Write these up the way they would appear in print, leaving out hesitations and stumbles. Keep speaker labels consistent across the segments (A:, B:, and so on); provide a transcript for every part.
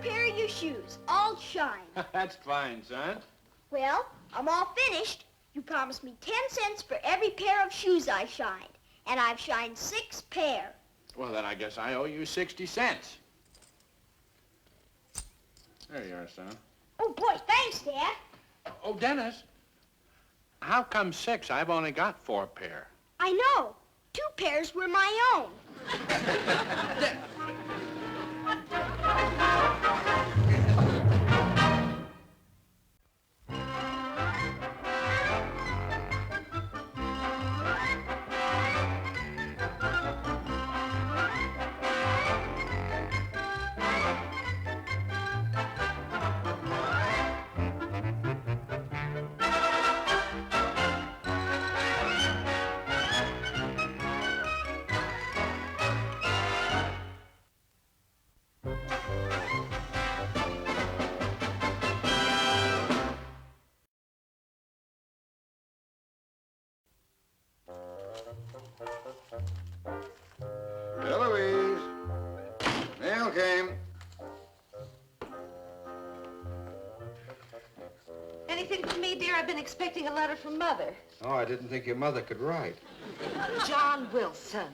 A: pair of your shoes, all shine.
B: That's fine, son.
A: Well, I'm all finished. You promised me 10 cents for every pair of shoes I shined. And I've shined 6 pair.
B: Well, then I guess I owe you 60 cents. There you are, son.
A: Oh, boy, thanks, Dad.
B: Oh, Dennis, how come 6? I've only got 4 pair.
A: I know. 2 pairs were my own.
C: Eloise, mail came.
D: Anything for me, dear? I've been expecting a letter from Mother.
C: Oh, I didn't think your mother could write.
D: John Wilson.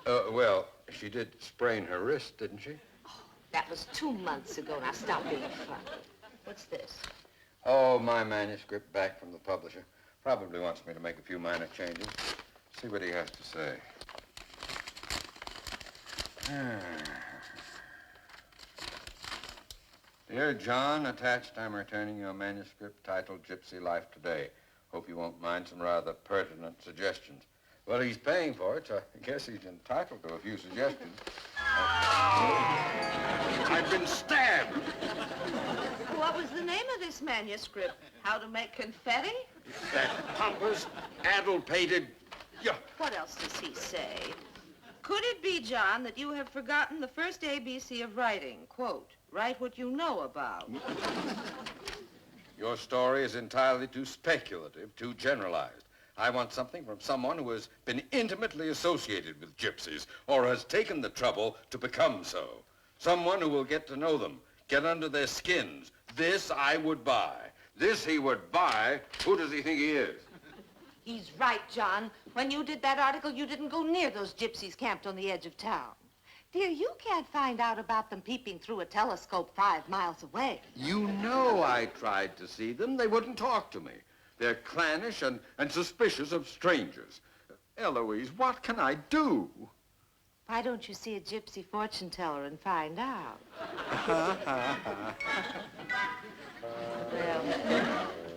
C: Well, she did sprain her wrist, didn't she?
D: That was 2 months ago. Now stop being funny. What's this?
C: Oh, my manuscript back from the publisher. Probably wants me to make a few minor changes. See what he has to say. Dear John, attached I'm returning your manuscript titled Gypsy Life Today. Hope you won't mind some rather pertinent suggestions. Well, he's paying for it, so I guess he's entitled to a few suggestions. I've been stabbed.
D: What was the name of this manuscript? How to make confetti?
C: That pompous, addle-pated... Yeah.
D: What else does he say? Could it be, John, that you have forgotten the first ABC of writing? Quote, write what you know about.
C: Your story is entirely too speculative, too generalized. I want something from someone who has been intimately associated with gypsies or has taken the trouble to become so. Someone who will get to know them, get under their skins. This I would buy. This he would buy. Who does he think he is?
D: He's right, John. When you did that article, you didn't go near those gypsies camped on the edge of town. Dear, you can't find out about them peeping through a telescope 5 miles away.
C: You know I tried to see them. They wouldn't talk to me. They're clannish and suspicious of strangers. Eloise, what can I do?
D: Why don't you see a gypsy fortune teller and find out? Well,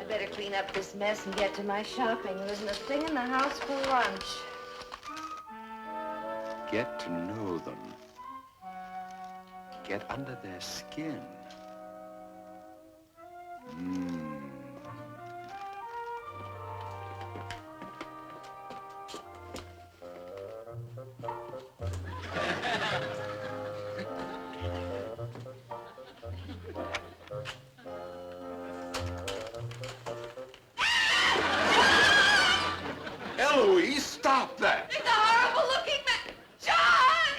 D: I better clean up this mess and get to my shopping. There isn't a thing in the house for lunch.
C: Get to know them. Get under their skin. Eloise, stop that!
D: It's a horrible-looking man! John!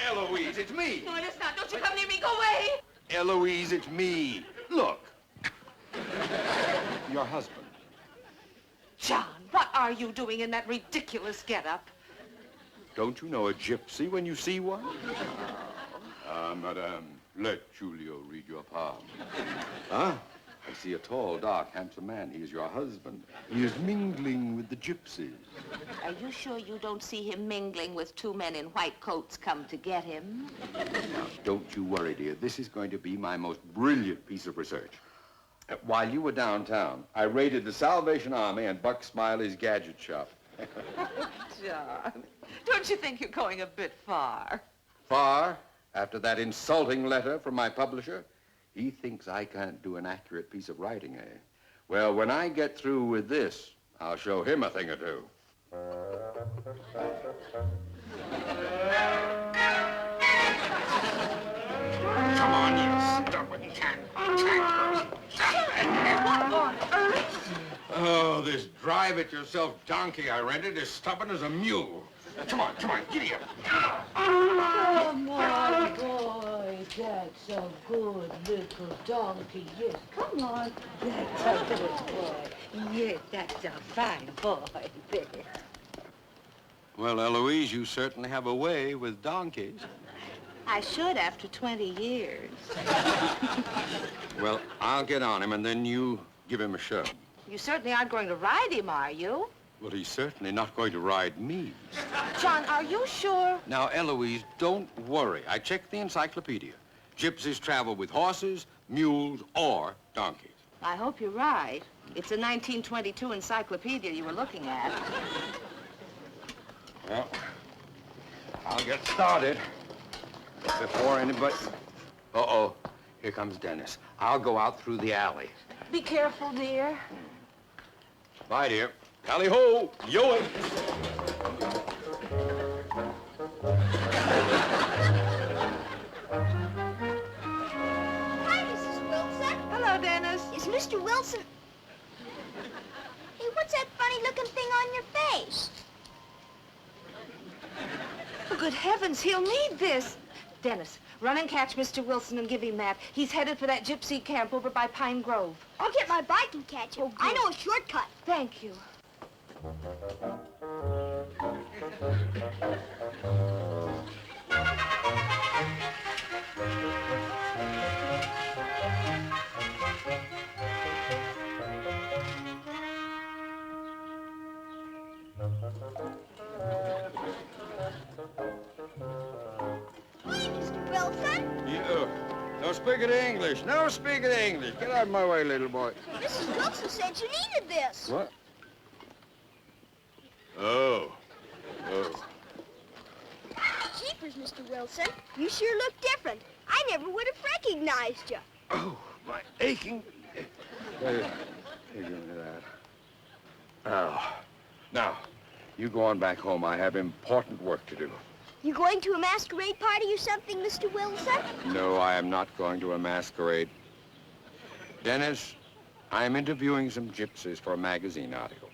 C: Eloise, it's me!
D: No, it's not. Don't you come near me. Go away!
C: Eloise, it's me. Look. Your husband.
D: John, what are you doing in that ridiculous getup?
C: Don't you know a gypsy when you see one? Madame, let Julio read your palm. Huh? I see a tall, dark, handsome man. He is your husband. He is mingling with the gypsies.
D: Are you sure you don't see him mingling with 2 men in white coats come to get him?
C: Now, don't you worry, dear. This is going to be my most brilliant piece of research. While you were downtown, I raided the Salvation Army and Buck Smiley's gadget shop.
D: John, don't you think you're going a bit far?
C: Far? After that insulting letter from my publisher? He thinks I can't do an accurate piece of writing, eh? Well, when I get through with this, I'll show him a thing or two. Come on, you stubborn cantankerous.
D: What on earth?
C: Oh, this drive-it-yourself donkey I rented is stubborn as a mule. Come on, giddy up.
D: Oh, my boy, that's a good little donkey, yes. Come on. That's a good boy. Yes, that's a fine boy, there.
C: Well, Eloise, you certainly have a way with donkeys.
D: I should after 20 years.
C: Well, I'll get on him, and then you give him a shove.
D: You certainly aren't going to ride him, are you?
C: Well, he's certainly not going to ride me.
D: John, are you sure?
C: Now, Eloise, don't worry. I checked the encyclopedia. Gypsies travel with horses, mules, or donkeys.
D: I hope you're right. It's a 1922 encyclopedia you were looking at.
C: Well, I'll get started before anybody... Uh-oh, here comes Dennis. I'll go out through the alley.
D: Be careful, dear.
C: Bye, dear. Tally-ho! Yo-it!
A: Hi, Mrs. Wilson.
D: Hello, Dennis.
A: Is Mr. Wilson... Hey, what's that funny-looking thing on your face?
D: For good heavens, he'll need this. Dennis, run and catch Mr. Wilson and give him that. He's headed for that gypsy camp over by Pine Grove.
A: I'll get my bike and catch him.
D: Oh, good.
A: I know a shortcut.
D: Thank you.
A: Hi, Mr. Wilson.
C: You. No speak of English. No speak of English. Get out of my way, little boy.
A: Mrs. Wilson said you needed this.
C: What? Oh. Oh.
A: Jeepers, Mr. Wilson. You sure look different. I never would have recognized you.
C: Oh, my aching... Give me that. Oh. Now, you go on back home. I have important work to do.
A: You going to a masquerade party or something, Mr. Wilson?
C: No, I am not going to a masquerade. Dennis, I'm interviewing some gypsies for a magazine article.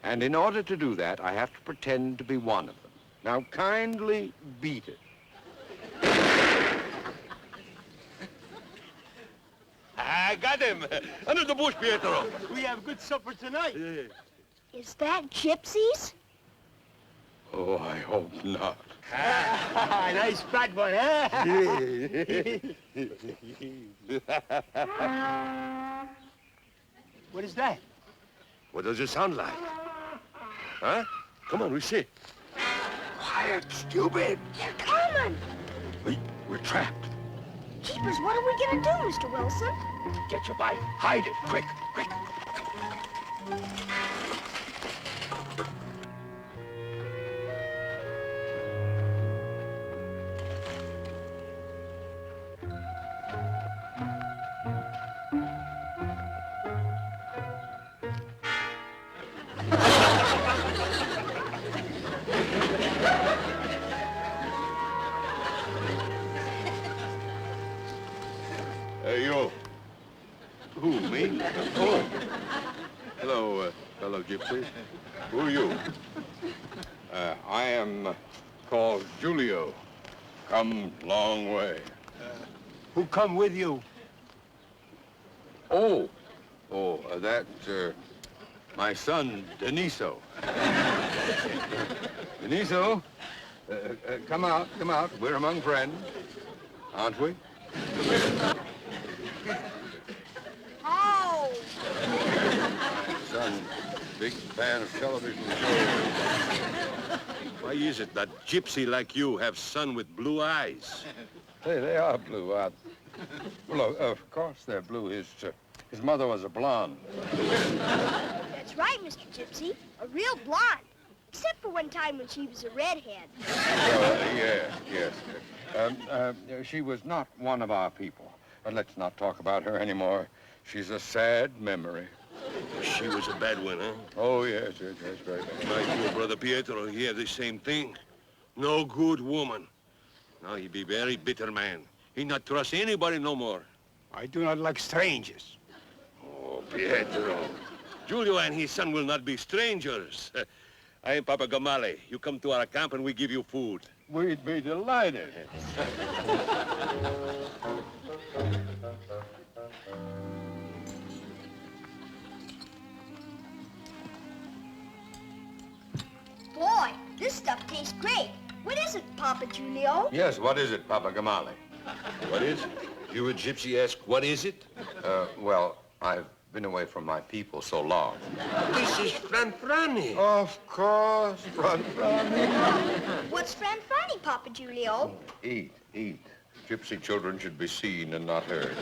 C: And in order to do that, I have to pretend to be one of them. Now, kindly beat it.
E: I got him. Under the bush, Pietro. We have good supper tonight.
A: Is that gypsies?
C: Oh, I hope not.
E: Nice fat one, huh? What is that? What does it sound like? Huh? Come on, we see.
C: Quiet, stupid.
A: They're coming.
C: We're trapped.
A: Jeepers, what are we gonna do, Mr. Wilson?
E: Get your bike. Hide it. Quick, quick.
C: Hey, you. Who, me? Oh. Hello, fellow gypsies. Who are you? I am called Julio. Come long way.
E: Who come with you?
C: Oh. Oh, that's my son, Deniso. Deniso, come out, come out. We're among friends, aren't we?
A: Oh.
C: Son, big fan of television shows.
E: Why is it that gypsy like you have son with blue eyes?
C: Hey, they are blue. Well, of course they're blue. His mother was a blonde.
A: That's right, Mr. Gypsy. A real blonde. Except for one time when she was a redhead.
C: Yes. She was not one of our people. But let's not talk about her anymore. She's a sad memory.
E: She was a bad one, huh?
C: Oh, yes, very bad.
E: My poor brother Pietro, he had the same thing. No good woman. Now he be very bitter man. He not trust anybody no more.
B: I do not like strangers.
E: Oh, Pietro. Giulio and his son will not be strangers. I am Papa Gamale. You come to our camp and we give you food.
C: We'd be delighted.
A: Boy, this stuff tastes great. What is it, Papa Julio?
C: Yes, what is it, Papa Gamale?
E: What is it? You a gypsy ask, what is it?
C: Well, I've been away from my people so long.
E: This is Franfrani.
C: Of course,
A: What's Franfrani, Papa Julio?
C: Eat, eat. Gypsy children should be seen and not heard.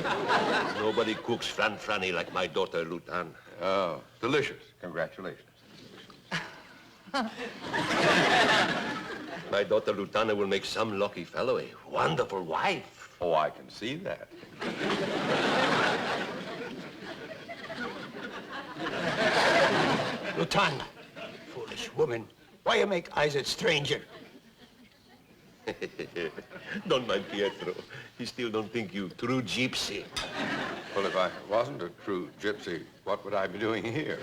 E: Nobody cooks Franfrani like my daughter, Lutan.
C: Oh, delicious. Congratulations.
E: My daughter, Lutana, will make some lucky fellow a wonderful wife.
C: Oh, I can see that.
F: Lutan, foolish woman. Why you make eyes at stranger?
E: Don't mind Pietro. He still don't think you true gypsy.
C: Well, if I wasn't a true gypsy, what would I be doing here?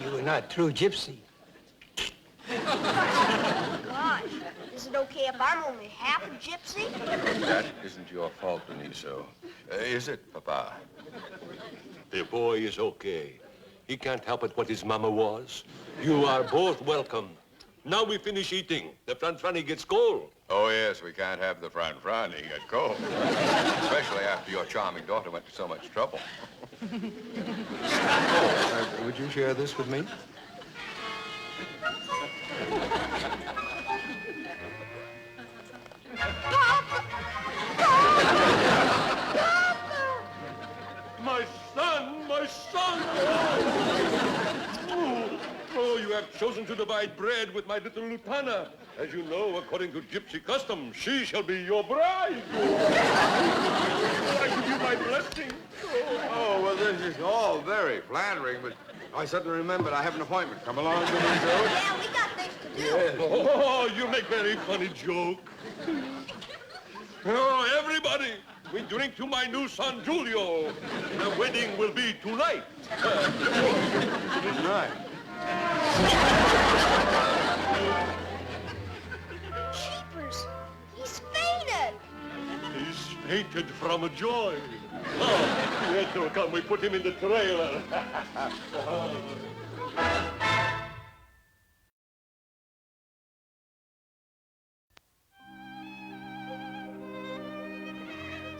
F: You were not true gypsy.
A: Gosh, is it okay if I'm only half a gypsy?
C: That isn't your fault, Benicio. Is it, Papa?
E: The boy is okay. He can't help it what his mama was. You are both welcome. Now we finish eating. The Franfrani gets cold.
C: Oh, yes, we can't have the Franfrani get cold. Especially after your charming daughter went to so much trouble. Would you share this with me?
E: My son, my son! Oh, you have chosen to divide bread with my little Lutana. As you know, according to gypsy custom, she shall be your bride. I give you my blessing.
C: Oh, well, this is all very flattering, but I suddenly remembered I have an appointment. Come along, Benicio.
A: Yeah, we got things to do.
E: Oh, you make very funny joke. Oh, everybody, we drink to my new son, Julio. The wedding will be tonight.
C: Good night.
A: Jeepers, he's fainted.
E: He's fainted from joy. Oh, Pietro, come, we put him in the trailer.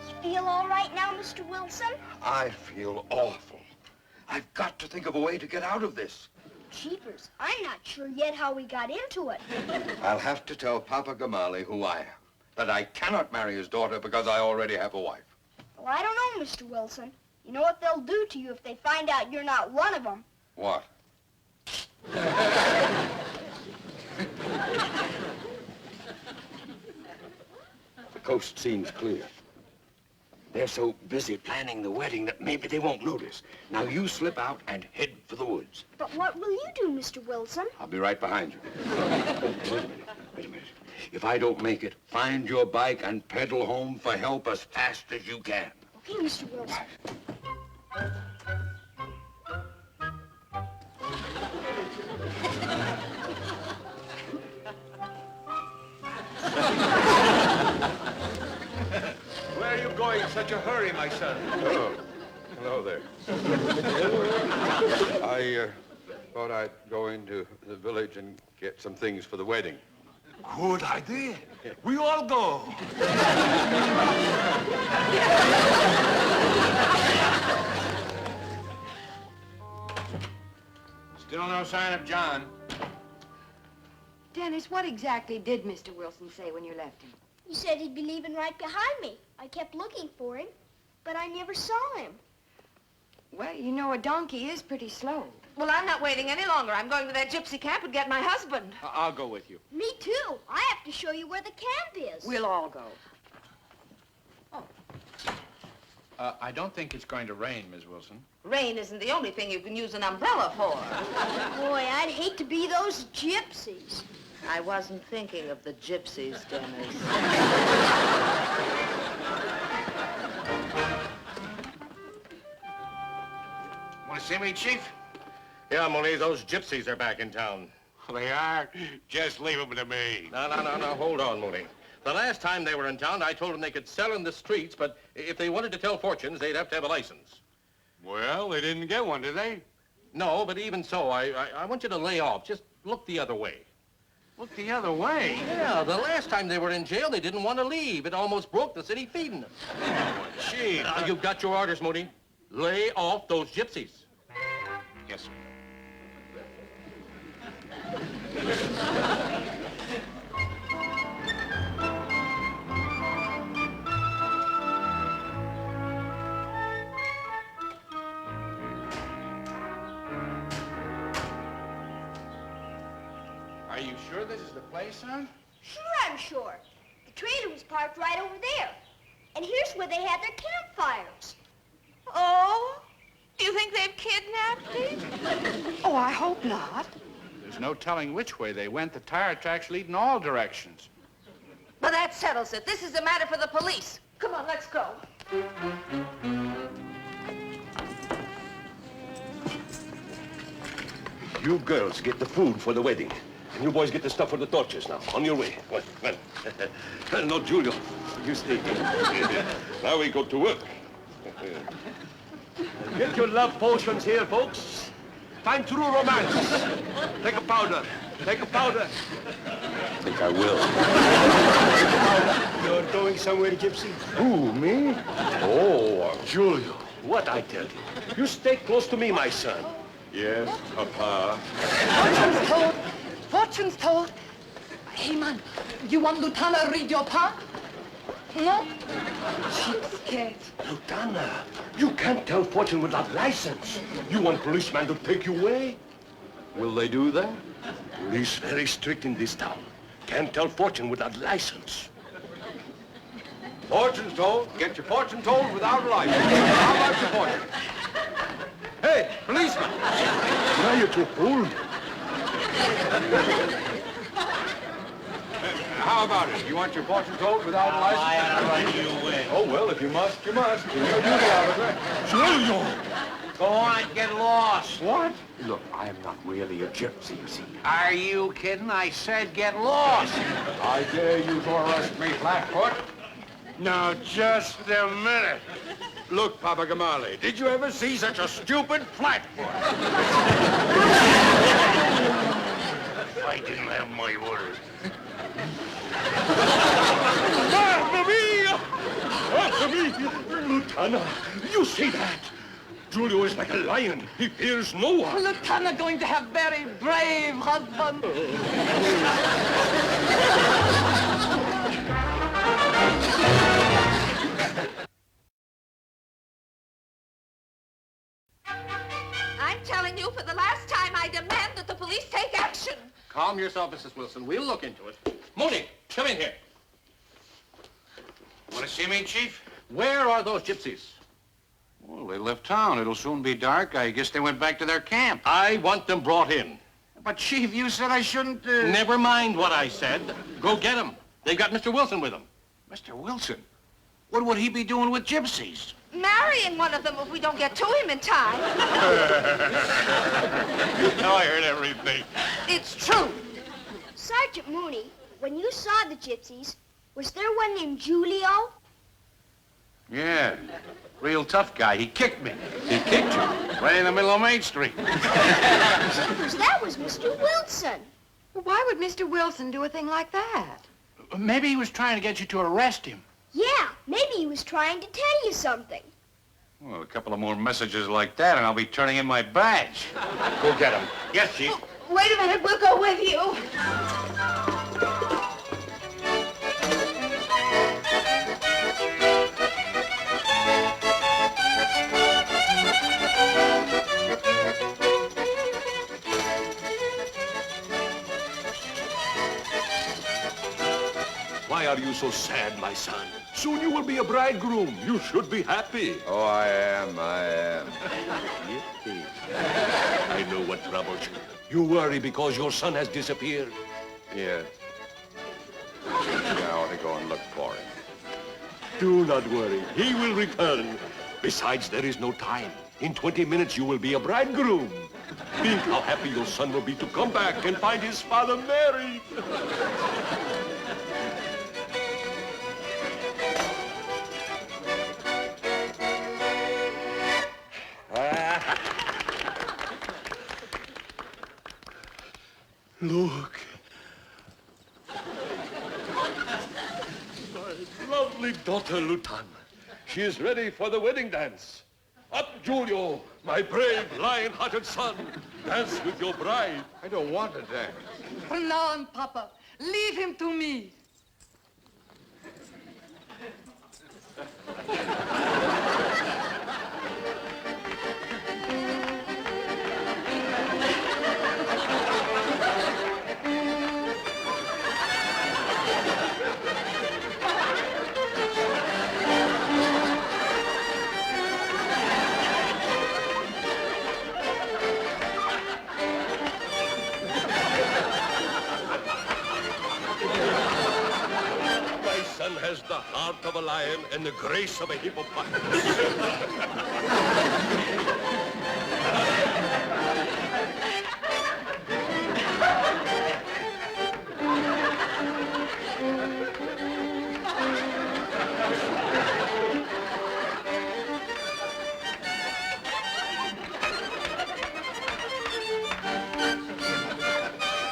A: You feel all right now, Mr. Wilson?
C: I feel awful. I've got to think of a way to get out of this.
A: Jeepers, I'm not sure yet how we got into it.
C: I'll have to tell Papa Gamale who I am. That I cannot marry his daughter because I already have a wife.
A: Well, I don't know, Mr. Wilson. You know what they'll do to you if they find out you're not one of them?
C: What? The coast seems clear. They're so busy planning the wedding that maybe they won't notice. Now you slip out and head for the woods.
A: But what will you do, Mr. Wilson?
C: I'll be right behind you. Oh, wait a minute. If I don't make it, find your bike and pedal home for help as fast as you can.
A: Okay, Mr. Wilson.
B: Where are you going in such a hurry, my son?
C: Oh, hello there. I thought I'd go into the village and get some things for the wedding.
E: Good idea. We all go.
B: Still no sign of John.
G: Dennis, what exactly did Mr. Wilson say when you left him?
A: He said he'd be leaving right behind me. I kept looking for him, but I never saw him.
G: Well, you know, a donkey is pretty slow.
D: Well, I'm not waiting any longer. I'm going to that gypsy camp and get my husband.
B: I'll go with you.
A: Me too. I have to show you where the camp is.
G: We'll all go.
B: I don't think it's going to rain, Miss Wilson.
D: Rain isn't the only thing you can use an umbrella for.
A: Boy, I'd hate to be those gypsies.
D: I wasn't thinking of the gypsies, Dennis.
B: Want to see me, Chief?
E: Yeah, Mooney, those gypsies are back in town.
B: They are. Just leave them to me.
E: No, hold on, Mooney.
H: The last time they were in town, I told them they could sell in the streets, but if they wanted to tell fortunes, they'd have to have a license.
B: Well, they didn't get one, did they?
H: No, but even so, I want you to lay off. Just look the other way.
B: Look the other way.
H: Yeah, the last time they were in jail, they didn't want to leave. It almost broke the city feeding them.
B: Gee.
H: You've got your orders, Moody. Lay off those gypsies.
B: Yes, sir. Are you sure this is the place, son?
A: Sure, I'm sure. The trailer was parked right over there. And here's where they had their campfires.
D: Oh? Do you think they've kidnapped me? Oh, I hope not.
B: There's no telling which way they went. The tire tracks lead in all directions.
D: But that settles it. This is a matter for the police. Come on, let's go.
E: You girls get the food for the wedding. And you boys get the stuff for the torches now. On your way. Well. No, Julio. You stay here. Now we go to work. Get your love potions here, folks. Find true romance. Take a powder. Take a powder. I think I will.
F: You're going somewhere, Gypsy?
E: Who, me? Oh, Julio. What I tell you? You stay close to me, my son. Yes, Papa.
D: Fortune's told. Fortune's told. Hey, man, you want Lieutenant read your part? No? Cheapskate.
E: Lieutenant, you can't tell fortune without license. You want policeman to take you away?
C: Will they do that?
E: Police very strict in this town. Can't tell fortune without license.
C: Fortune's told. Get your fortune told without a license. How about your fortune? Hey, policeman!
E: Now you're too old.
C: How about it? You want your fortune told without a license?
I: I ought to run you away.
C: Oh, well, if you must, you must. You'll do it.
E: Julio!
I: Go on, get lost.
B: What?
F: Look, I am not really a gypsy, you see.
B: Are you kidding? I said get lost.
C: I dare you to arrest me, Flatfoot.
B: Now, just a minute.
C: Look, Papa Gamale, did you ever see such a stupid Flatfoot?
E: I didn't have my orders. After me! Lieutenant, you see that? Julio is like a lion. He fears no one.
D: Lieutenant going to have very brave husband. I'm telling you for the last time, I demand that the police take action.
H: Calm yourself, Mrs. Wilson. We'll look into it. Moody, come in here.
B: Want to see me, Chief?
H: Where are those gypsies?
B: Well, they left town. It'll soon be dark. I guess they went back to their camp.
H: I want them brought in.
B: But, Chief, you said I shouldn't,
H: Never mind what I said. Go get them. They've got Mr. Wilson with them.
B: Mr. Wilson? What would he be doing with gypsies?
D: Marrying one of them if we don't get to him in time.
E: Now I heard everything.
D: It's true.
A: Sergeant Mooney, when you saw the gypsies, was there one named Julio?
B: Yeah. Real tough guy. He kicked me.
E: He kicked you.
B: Right in the middle of Main Street.
A: Because that was Mr. Wilson.
G: Well, why would Mr. Wilson do a thing like that?
B: Maybe he was trying to get you to arrest him.
A: Yeah, maybe he was trying to tell you something.
B: Well, a couple of more messages like that, and I'll be turning in my badge.
E: Go get him.
B: Yes, Chief.
D: Wait a minute, we'll go with you.
E: Why are you so sad, my son? Soon you will be a bridegroom. You should be happy.
C: Oh, I am.
E: Yippee. I know what troubles you. You worry because your son has disappeared.
C: Yes. I ought to go and look for him.
E: Do not worry. He will return. Besides, there is no time. In 20 minutes, you will be a bridegroom. Think how happy your son will be to come back and find his father married. Look. My lovely daughter, Lutan. She is ready for the wedding dance. Up, Giulio, my brave, lion-hearted son. Dance with your bride.
C: I don't want to dance.
J: From now on, Papa, leave him to me.
E: My son has the heart of a lion and the grace of a hippopotamus.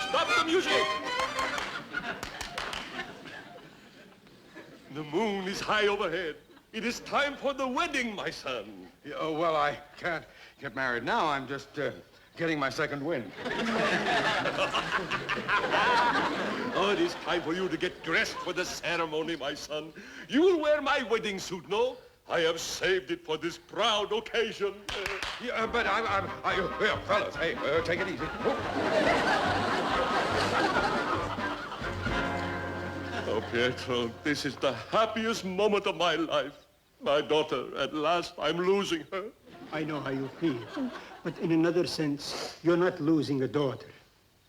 E: Stop the music! The moon is high overhead. It is time for the wedding, my son.
C: Yeah, oh, well, I can't get married now. I'm just getting my second wind.
E: Oh, it is time for you to get dressed for the ceremony, my son. You will wear my wedding suit, no? I have saved it for this proud occasion.
C: Yeah, but yeah, fellas, hey, take it easy.
E: Oh, Pietro, this is the happiest moment of my life. My daughter, at last, I'm losing her.
F: I know how you feel. But in another sense, you're not losing a daughter.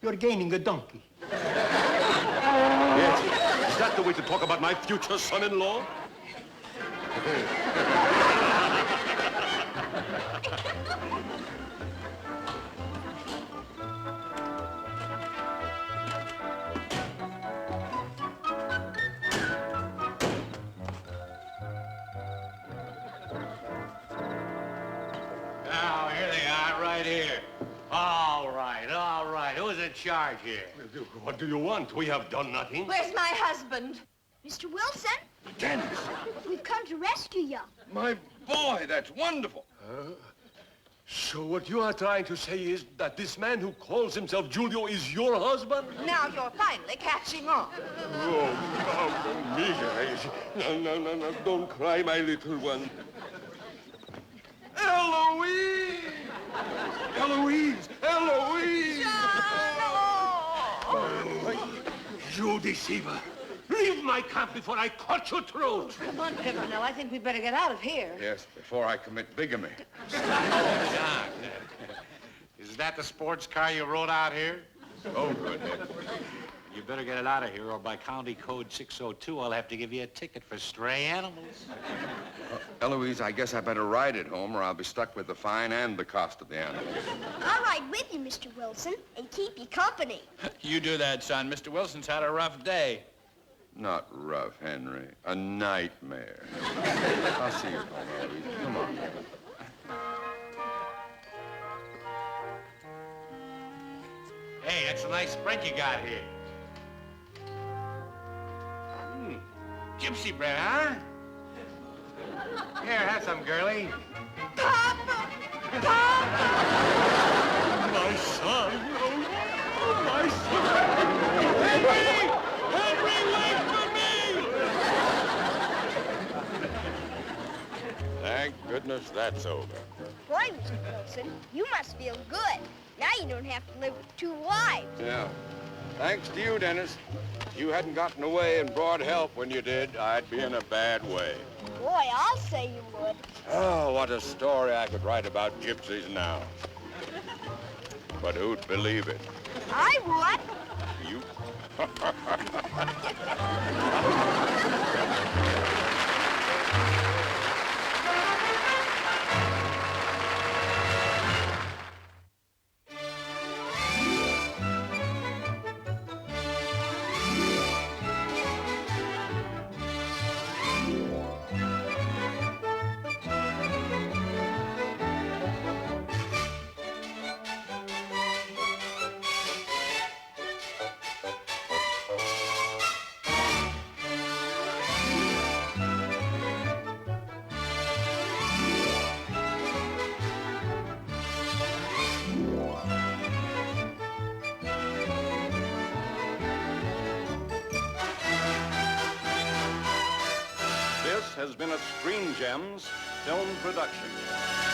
F: You're gaining a donkey.
E: Yes, is that the way to talk about my future son-in-law?
I: Now, here they are, right here. All right, all right. Who's in charge here?
E: What do you want? We have done nothing.
D: Where's my husband?
A: Mr. Wilson,
C: Dennis,
A: we've come to rescue you.
C: my boy, that's wonderful.
E: So what you are trying to say is that this man who calls himself Giulio is your husband?
D: Now you're finally catching on.
E: Oh, Miguel. No, don't cry, my little one. Eloise! Eloise! Eloise! You deceiver! Leave my camp before I cut your throat!
D: Come on, Pimpernel. I think we better get out of here.
C: Yes, before I commit bigamy.
H: John, is that the sports car you rode out here?
C: Oh, good.
I: You better get it out of here, or by County Code 602, I'll have to give you a ticket for stray animals.
C: Eloise, I guess I better ride it home, or I'll be stuck with the fine and the cost of the animals.
A: I'll ride with you, Mr. Wilson, and keep you company.
K: You do that, son. Mr. Wilson's had a rough day.
C: Not rough, Henry. A nightmare. I'll see you home, Eloise. Come on.
I: Hey, that's a nice spread you got here. Gypsy bread, huh? Here, have some, girlie.
E: My son! Oh, my son! Henry! Henry, wait for me!
C: Thank goodness that's over.
A: Boy, Mr. Wilson, you must feel good. Now you don't have to live with two wives.
C: Yeah. Thanks to you, Dennis. If you hadn't gotten away and brought help when you did, I'd be in a bad way.
A: Boy, I'll say you would.
C: Oh, what a story I could write about gypsies now. But who'd believe it?
A: I would.
C: You?
L: has been a Screen Gems film production.